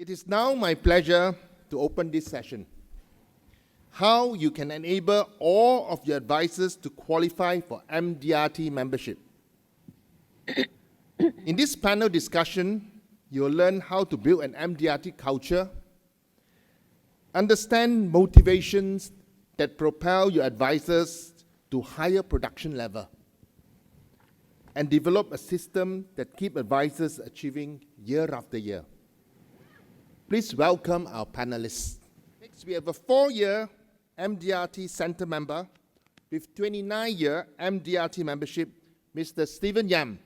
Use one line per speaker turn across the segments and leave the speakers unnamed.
It is now my pleasure to open this session. How you can enable all of your advisors to qualify for MDRT membership. In this panel discussion, you'll learn how to build an MDRT culture, understand motivations that propel your advisors to higher production level, and develop a system that keeps advisors achieving year after year. Please welcome our panelists. Next, we have a 4-year MDRT Center member with 29-year MDRT membership, Mr. Stephen Yam.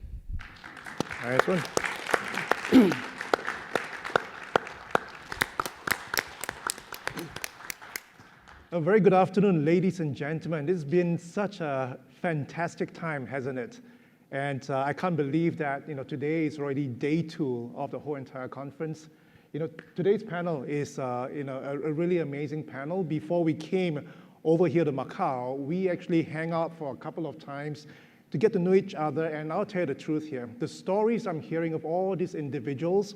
Nice one. A very good afternoon, ladies and gentlemen. This has been such a fantastic time, hasn't it? And I can't believe that today is already day 2 of the whole entire conference. Today's panel is a really amazing panel. Before we came over here to Macau, we actually hang out for a couple of times to get to know each other, and I'll tell you the truth here. The stories I'm hearing of all these individuals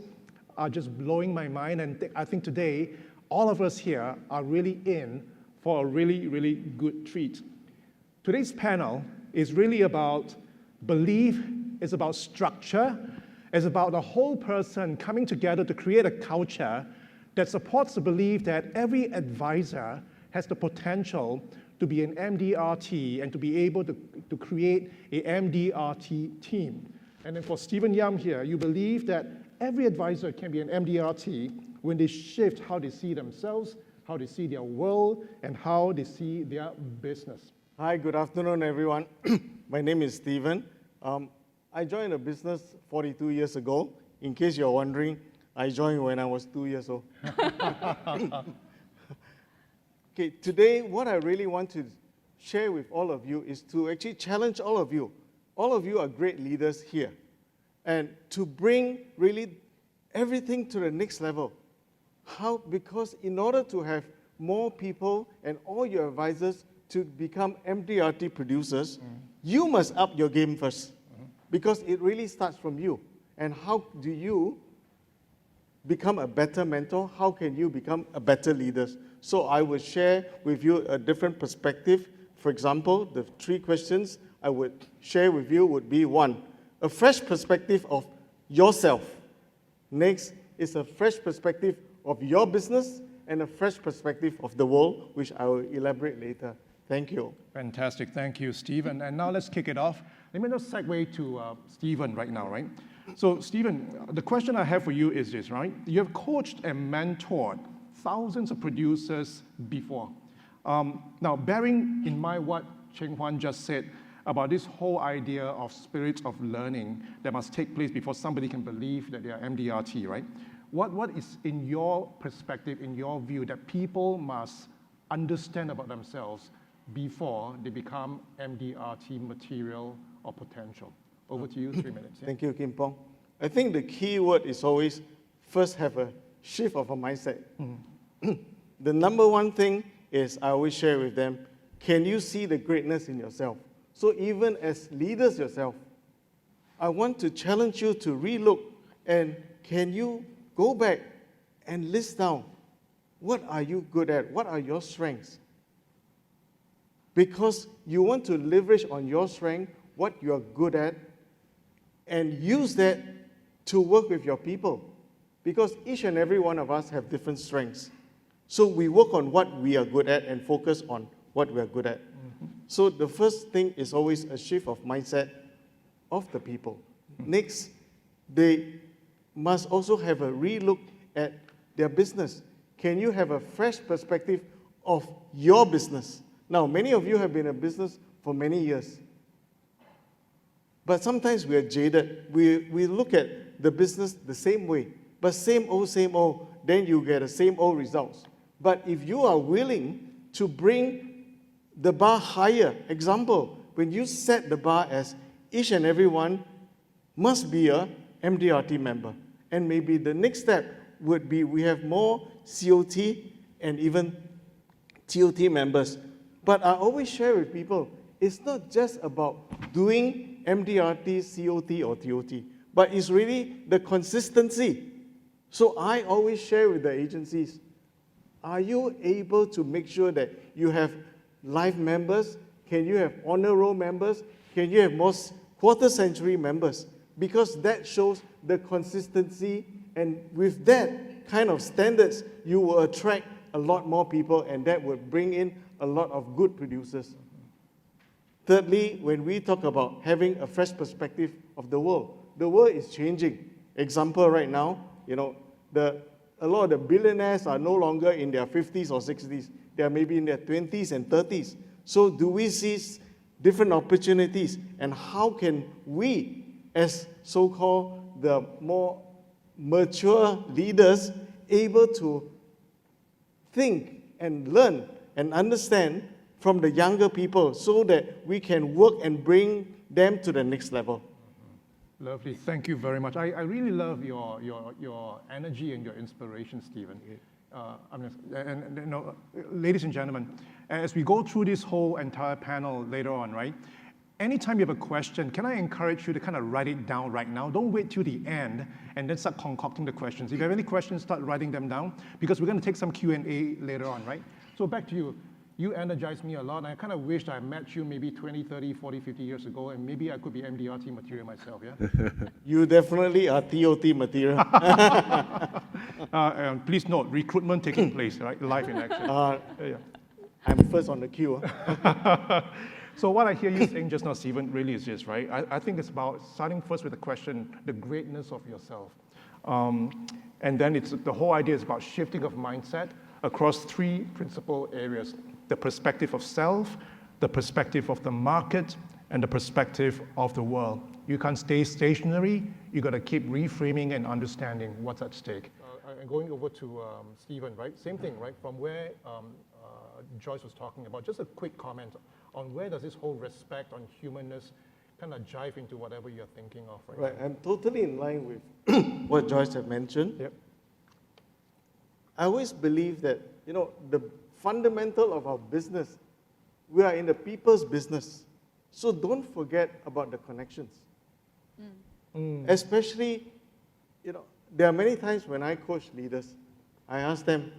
are just blowing my mind, and I think today, all of us here are really in for a really, really good treat. Today's panel is really about belief, it's about structure, it's about the whole person coming together to create a culture that supports the belief that every advisor has the potential to be an MDRT and to be able to create a MDRT team. And then for Stephen Yam here, you believe that every advisor can be an MDRT when they shift how they see themselves, how they see their world, and how they see their business.
Hi, good afternoon, everyone. My name is Stephen. I joined the business 42 years ago. In case you're wondering, I joined when I was 2 years old. Okay, today, what I really want to share with all of you is to actually challenge all of you. All of you are great leaders here. And to bring really everything to the next level. How? Because in order to have more people and all your advisors to become MDRT producers, you must up your game first. Because it really starts from you. And how do you become a better mentor? How can you become a better leader? So I will share with you a different perspective. For example, the 3 questions I would share with you would be: 1, a fresh perspective of yourself. Next is a fresh perspective of your business and a fresh perspective of the world, which I will elaborate later. Thank you.
Fantastic, thank you, Stephen. And now let's kick it off. Let me just segue to Stephen right now, right? So Stephen, the question I have for you is this, right? You have coached and mentored thousands of producers before. Now, bearing in mind what Cheng Huan just said about this whole idea of spirit of learning that must take place before somebody can believe that they are MDRT, right? What is, in your perspective, in your view, that people must understand about themselves before they become MDRT material or potential? Over to you, 3 minutes. Yeah?
Thank you, Kim Pong. I think the key word is always first have a shift of a mindset. The number 1 thing is I always share with them, can you see the greatness in yourself? So even as leaders yourself, I want to challenge you to relook, and can you go back and list down what are you good at? What are your strengths? Because you want to leverage on your strength, what you are good at, and use that to work with your people. Because each and every one of us have different strengths. So we work on what we are good at and focus on what we are good at. So the first thing is always a shift of mindset of the people. Next, they must also have a relook at their business. Can you have a fresh perspective of your business? Now, many of you have been in business for many years. But sometimes we are jaded. We look at the business the same way. But same old, then you get the same old results. But if you are willing to bring the bar higher, example, when you set the bar as each and every one must be a MDRT member. And maybe the next step would be we have more COT and even TOT members. But I always share with people, it's not just about doing MDRT, COT, or TOT, but it's really the consistency So I always share with the agencies, are you able to make sure that you have live members? Can you have honor roll members? Can you have more quarter century members? Because that shows the consistency, and with that kind of standards, you will attract a lot more people, and that would bring in a lot of good producers. Thirdly, when we talk about having a fresh perspective of the world is changing. Example right now, you know, a lot of the billionaires are no longer in their 50s or 60s. They are maybe in their 20s and 30s. So do we see different opportunities? And how can we, as so-called the more mature leaders, able to think and learn and understand from the younger people so that we can work and bring them to the next level?
Lovely, thank you very much. I really love your energy and your inspiration, Stephen. You know, ladies and gentlemen, as we go through this whole entire panel later on, right? Anytime you have a question, can I encourage you to kind of write it down right now? Don't wait till the end and then start concocting the questions. If you have any questions, start writing them down, because we're going to take some Q&A later on, right? So back to you. You energized me a lot, and I kind of wished I met you maybe 20, 30, 40, 50 years ago, and maybe I could be MDRT material myself, yeah?
You definitely are TOT material.
Please note, recruitment taking place, right? Live in action. Yeah.
I'm first on the queue.
So what I hear you saying just now, Stephen, really is this, right? I think it's about starting first with the question, the greatness of yourself. And then the whole idea is about shifting of mindset across three principal areas: the perspective of self, the perspective of the market, and the perspective of the world. You can't stay stationary. You got to keep reframing and understanding what's at stake. And going over to Stephen, right? Same thing, right? From where Joyce was talking about, just a quick comment on where does this whole respect on humanness kind of jive into whatever you're thinking of right
Right,
now?
I'm totally in line with what Joyce had mentioned.
Yep.
I always believe that, you know, the fundamental of our business, we are in the people's business. So don't forget about the connections. Especially, you know, there are many times when I coach leaders, I ask them,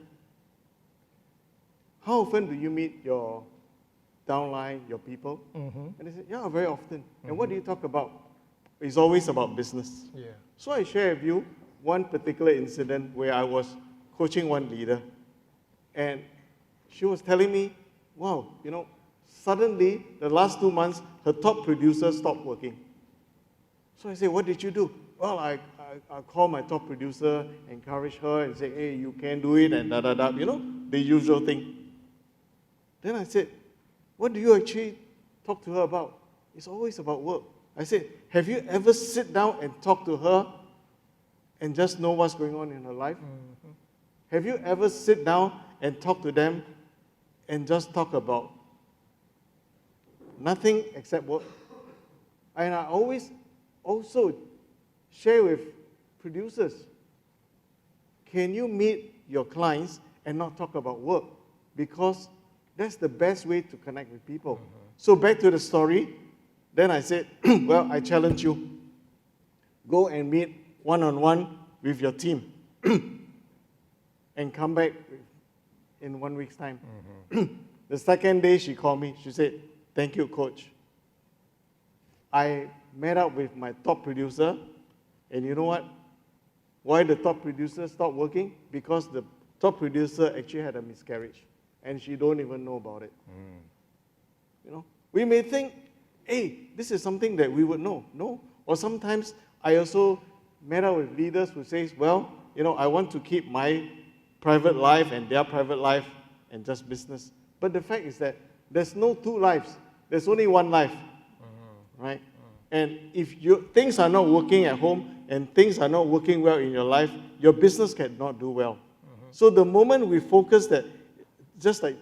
how often do you meet your downline, your people? And they say, yeah, very often. And what do you talk about? It's always about business.
Yeah.
So I share with you one particular incident where I was coaching one leader, and she was telling me, wow, you know, suddenly, the last 2 months, her top producer stopped working. So I said, what did you do? Well, I called my top producer, encourage her, and say, hey, you can do it, and da-da-da, you know, the usual thing. Then I said, what do you actually talk to her about? It's always about work. I said, have you ever sit down and talk to her and just know what's going on in her life? Have you ever sit down and talk to them and just talk about nothing except work? And I always also share with producers, can you meet your clients and not talk about work? Because that's the best way to connect with people. So back to the story, then I said, well, I challenge you. Go and meet one-on-one with your team and come back in 1 week's time. The second day she called me, she said, thank you, coach. I met up with my top producer, and you know what? Why the top producer stopped working? Because the top producer actually had a miscarriage, and she don't even know about it. You know, we may think, hey, this is something that we would know. No. Or sometimes I also met up with leaders who says, well, you know, I want to keep my private life and their private life and just business. But the fact is that there's no two lives. There's only one life, right? And if things are not working at home and things are not working well in your life, your business cannot do well. So the moment we focus that, just like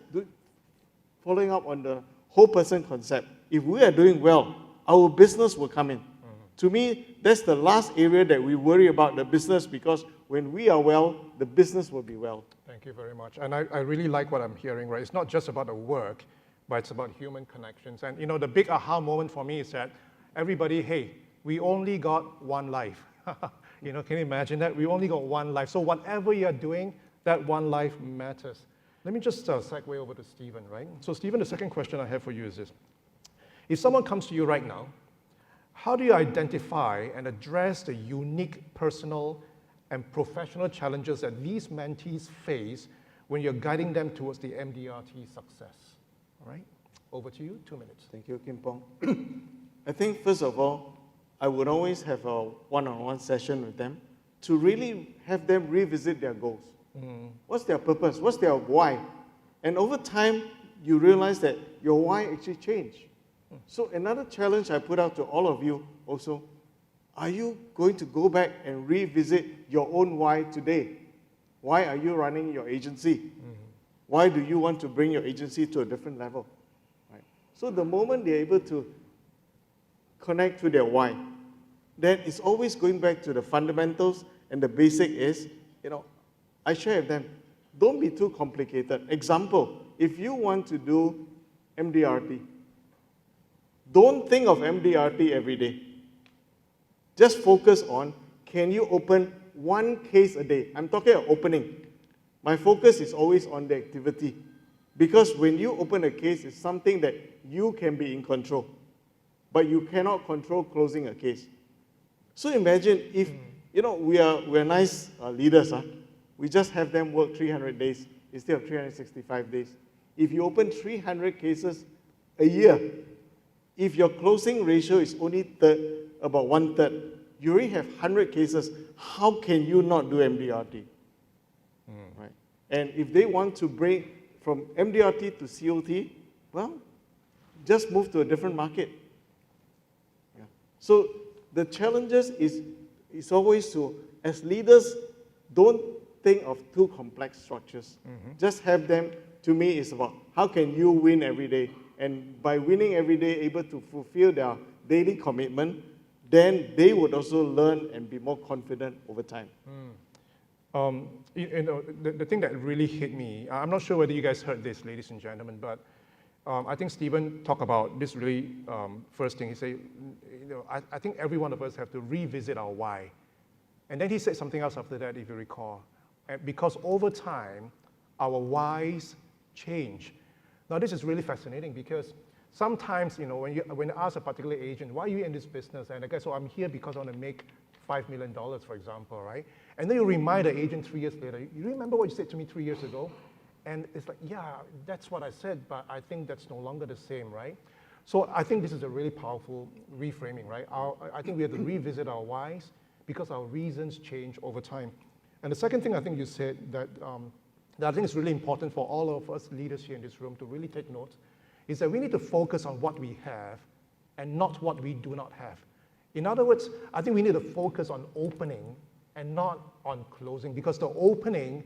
following up on the whole person concept, if we are doing well, our business will come in. To me, that's the last area that we worry about the business, because when we are well, the business will be well.
Thank you very much. And I really like what I'm hearing, right? It's not just about the work, but it's about human connections. And you know, the big aha moment for me is that everybody, hey, we only got one life. You know, can you imagine that? We only got one life. So whatever you're doing, that one life matters. Let me just segue over to Stephen, right? So Stephen, the second question I have for you is this. If someone comes to you right now, how do you identify and address the unique personal and professional challenges that these mentees face when you're guiding them towards the MDRT success? All right, over to you, 2 minutes.
Thank you, Kim Pong. I think, first of all, I would always have a one-on-one session with them to really have them revisit their goals. What's their purpose? What's their why? And over time, you realize that your why actually changed. So another challenge I put out to all of you also, are you going to go back and revisit your own why today? Why are you running your agency? Why do you want to bring your agency to a different level? Right? So the moment they're able to connect to their why, then it's always going back to the fundamentals, and the basic is, I share with them, don't be too complicated. Example, if you want to do MDRT, don't think of MDRT every day. Just focus on, can you open one case a day? I'm talking about opening. My focus is always on the activity. Because when you open a case, it's something that you can be in control. But you cannot control closing a case. So imagine if, we are nice leaders. We just have them work 300 days instead of 365 days. If you open 300 cases a year, if your closing ratio is only about 1/3, you already have 100 cases. How can you not do MDRT? Right? And if they want to break from MDRT to COT, well, just move to a different market. Yeah. So the challenges is always to, as leaders, don't think of too complex structures. Just have them, to me, it's about how can you win every day? And by winning every day, able to fulfill their daily commitment, then they would also learn and be more confident over time.
The thing that really hit me, I'm not sure whether you guys heard this, ladies and gentlemen, but I think Stephen talked about this really first thing. He said, I think every one of us have to revisit our why. And then he said something else after that, if you recall. Because over time, our whys change. Now, this is really fascinating because sometimes, when you ask a particular agent, why are you in this business? And I guess, I'm here because I want to make $5 million, for example, right? And then you remind the agent 3 years later, you remember what you said to me 3 years ago? And it's like, yeah, that's what I said, but I think that's no longer the same, right? So I think this is a really powerful reframing, right? I think we have to revisit our whys because our reasons change over time. And the second thing I think you said that I think is really important for all of us leaders here in this room to really take note is that we need to focus on what we have and not what we do not have. In other words, I think we need to focus on opening and not on closing, because the opening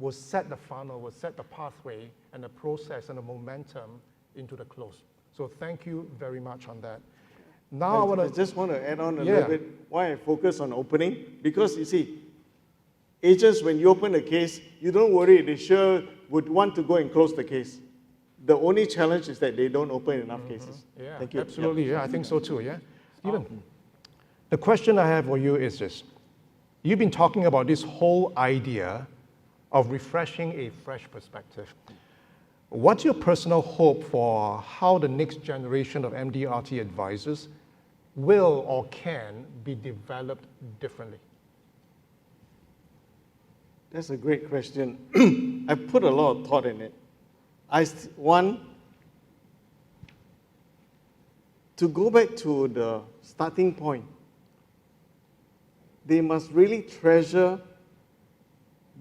will set the funnel, will set the pathway and the process and the momentum into the close. So thank you very much on that. Now
I just want to add on a little bit why I focus on opening, because you see, agents, when you open a case, you don't worry, they sure would want to go and close the case. The only challenge is that they don't open enough cases.
Yeah,
thank you.
Absolutely, yeah, I think so too, yeah. Stephen, the question I have for you is this. You've been talking about this whole idea of refreshing a fresh perspective. What's your personal hope for how the next generation of MDRT advisors will or can be developed differently?
That's a great question. I put a lot of thought in it. One, to go back to the starting point, they must really treasure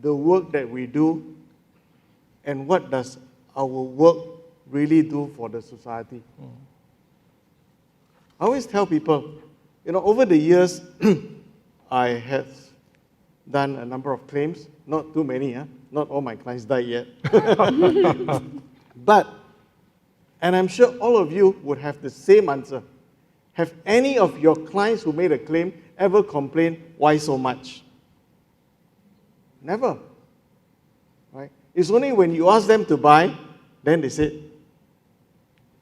the work that we do and what does our work really do for the society. I always tell people, over the years, I have done a number of claims, not too many, not all my clients died yet. But, and I'm sure all of you would have the same answer. Have any of your clients who made a claim ever complained, why so much? Never. Right? It's only when you ask them to buy, then they say,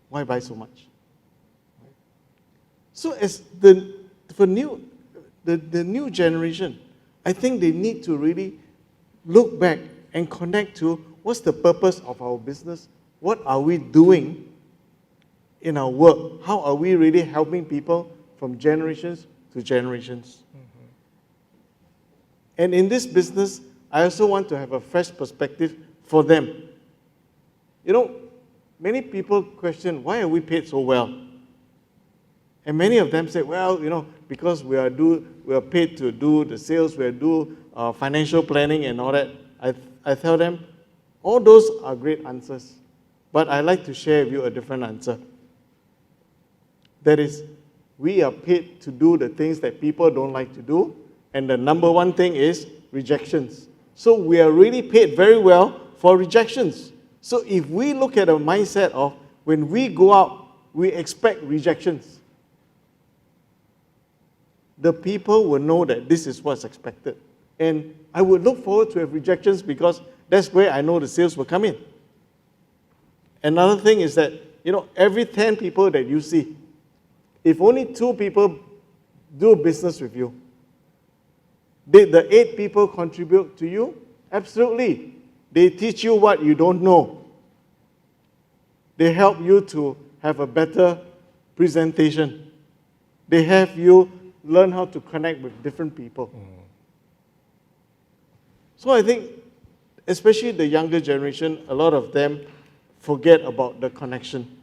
why buy so much? Right? So as the new generation, I think they need to really look back and connect to what's the purpose of our business, what are we doing in our work, how are we really helping people from generations to generations. And in this business, I also want to have a fresh perspective for them. You know, many people question, why are we paid so well? And many of them say, well, you know, because we are paid to do the sales, we do financial planning and all that. I tell them, all those are great answers. But I like to share with you a different answer. That is, we are paid to do the things that people don't like to do. And the number one thing is rejections. So we are really paid very well for rejections. So if we look at a mindset of when we go out, we expect rejections, the people will know that this is what's expected. And I would look forward to have rejections because that's where I know the sales will come in. Another thing is that, you know, every 10 people that you see, if only 2 people do business with you, did the 8 people contribute to you? Absolutely. They teach you what you don't know. They help you to have a better presentation. They have you learn how to connect with different people. So I think, especially the younger generation, a lot of them forget about the connection,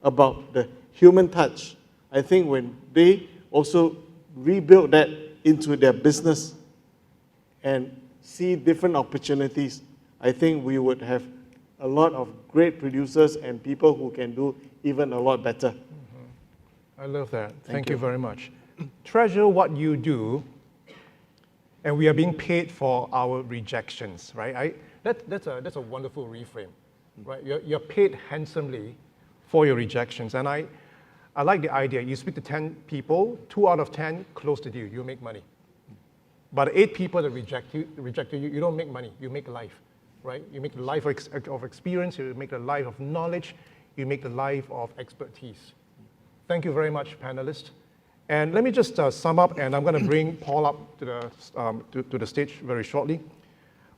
about the human touch. I think when they also rebuild that into their business and see different opportunities, I think we would have a lot of great producers and people who can do even a lot better.
I love that. Thank you very much. Treasure what you do, and we are being paid for our rejections, right? That's a wonderful reframe, right? You're paid handsomely for your rejections, and I like the idea. You speak to 10 people, 2 out of 10 close to you, you make money. But 8 people that rejected you, you don't make money, you make life, right? You make the life of experience, you make the life of knowledge, you make the life of expertise. Thank you very much, panelists. And let me just sum up, and I'm going to bring Paul up to the stage very shortly.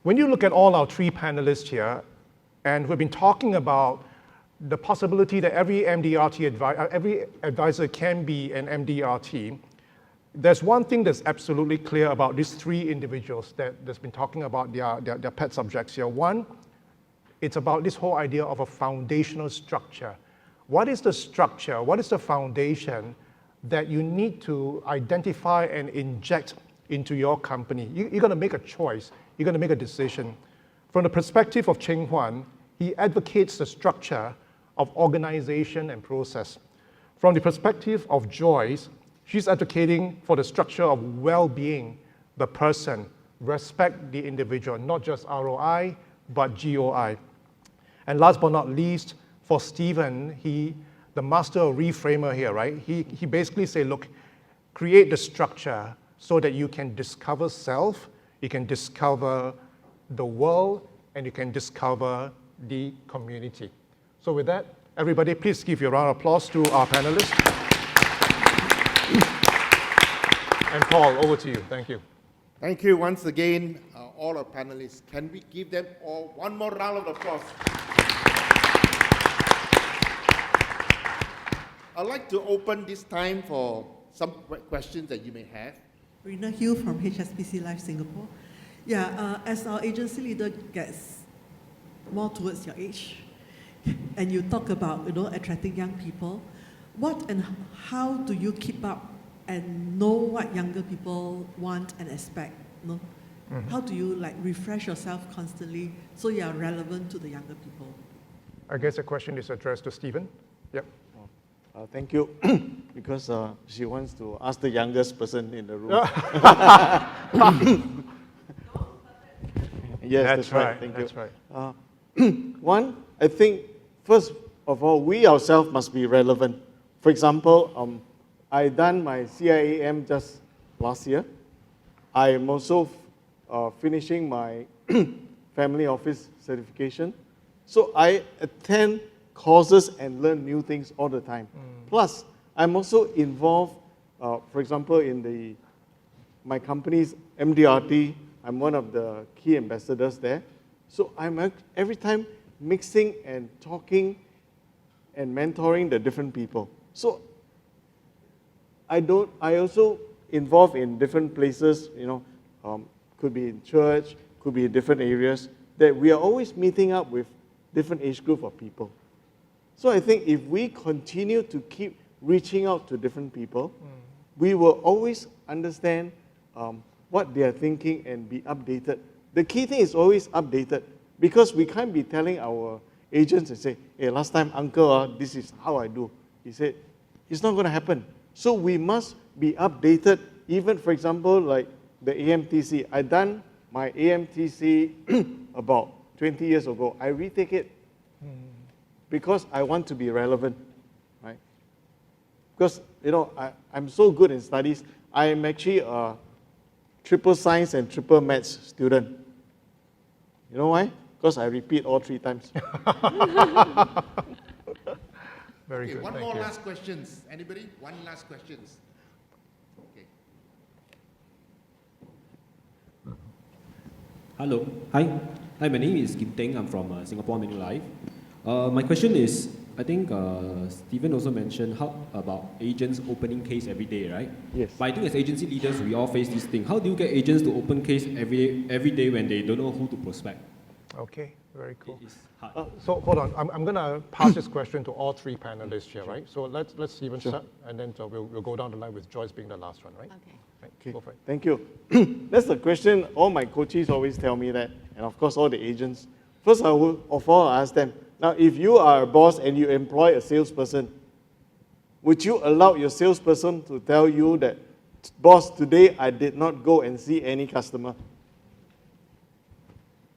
When you look at all our 3 panelists here, and we've been talking about the possibility that every advisor can be an MDRT, there's one thing that's absolutely clear about these 3 individuals that's been talking about their pet subjects here. One, it's about this whole idea of a foundational structure. What is the structure? What is the foundation that you need to identify and inject into your company? You're going to make a choice. You're going to make a decision. From the perspective of Cheng Huan, he advocates the structure of organization and process. From the perspective of Joyce, she's advocating for the structure of well-being, the person, respect the individual, not just ROI, but GOI. And last but not least, for Stephen, the master reframer here, right? He basically say, look, create the structure so that you can discover self, you can discover the world, and you can discover the community. So with that, everybody, please give a round of applause to our panelists. And Paul, over to you. Thank you.
Thank you once again, all our panelists. Can we give them all one more round of applause? I'd like to open this time for some questions that you may have.
Rina Hill from HSBC Life Singapore. Yeah, as our agency leader gets more towards your age, and you talk about attracting young people, what and how do you keep up and know what younger people want and expect? How do you refresh yourself constantly so you are relevant to the younger people?
I guess the question is addressed to Stephen. Yep.
Thank you, because she wants to ask the youngest person in the room. Yes, that's right. Thank you.
That's right.
One, I think, first of all, we ourselves must be relevant. For example, I done my CIAM just last year. I am also finishing my family office certification. So I attend courses and learn new things all the time. Plus, I'm also involved, for example, in the my company's MDRT. I'm one of the key ambassadors there. So I'm every time mixing and talking and mentoring the different people. So I also involved in different places, could be in church, could be in different areas, that we are always meeting up with different age group of people. So I think if we continue to keep reaching out to different people, we will always understand what they are thinking and be updated. The key thing is always updated, because we can't be telling our agents and say, hey, last time uncle, this is how I do. He said, it's not going to happen. So we must be updated, even for example, like the AMTC. I done my AMTC about 20 years ago. I retake it because I want to be relevant, right? Because, I'm so good in studies. I am actually a triple science and triple maths student. You know why? Because I repeat all 3 times.
Very good.
One
Thank
more
you.
last questions. Anybody? One last questions. Okay.
Hello. Hi. Hi, my name is Kim Teng. I'm from Singapore Manulife. My question is, I think Stephen also mentioned about agents opening case every day, right?
Yes.
But I think as agency leaders, we all face this thing. How do you get agents to open case every day when they don't know who to prospect?
Okay, very cool.
It is hard.
So hold on, I'm going to pass this question to all 3 panelists here, right? So let's Stephen start, and then we'll go down the line with Joyce being the last one, right?
Okay.
Right,
Okay.
go for it.
Thank you. That's the question. All my coaches always tell me that, and of course all the agents. First of all, I ask them, now if you are a boss and you employ a salesperson, would you allow your salesperson to tell you that, boss, today I did not go and see any customer?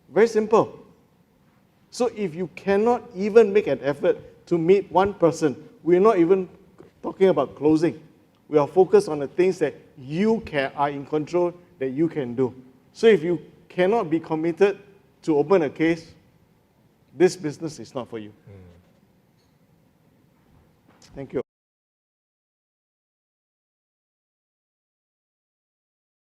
Very simple. So if you cannot even make an effort to meet one person, we're not even talking about closing. We are focused on the things that you are in control, that you can do. So if you cannot be committed to open a case, this business is not for you. Thank you.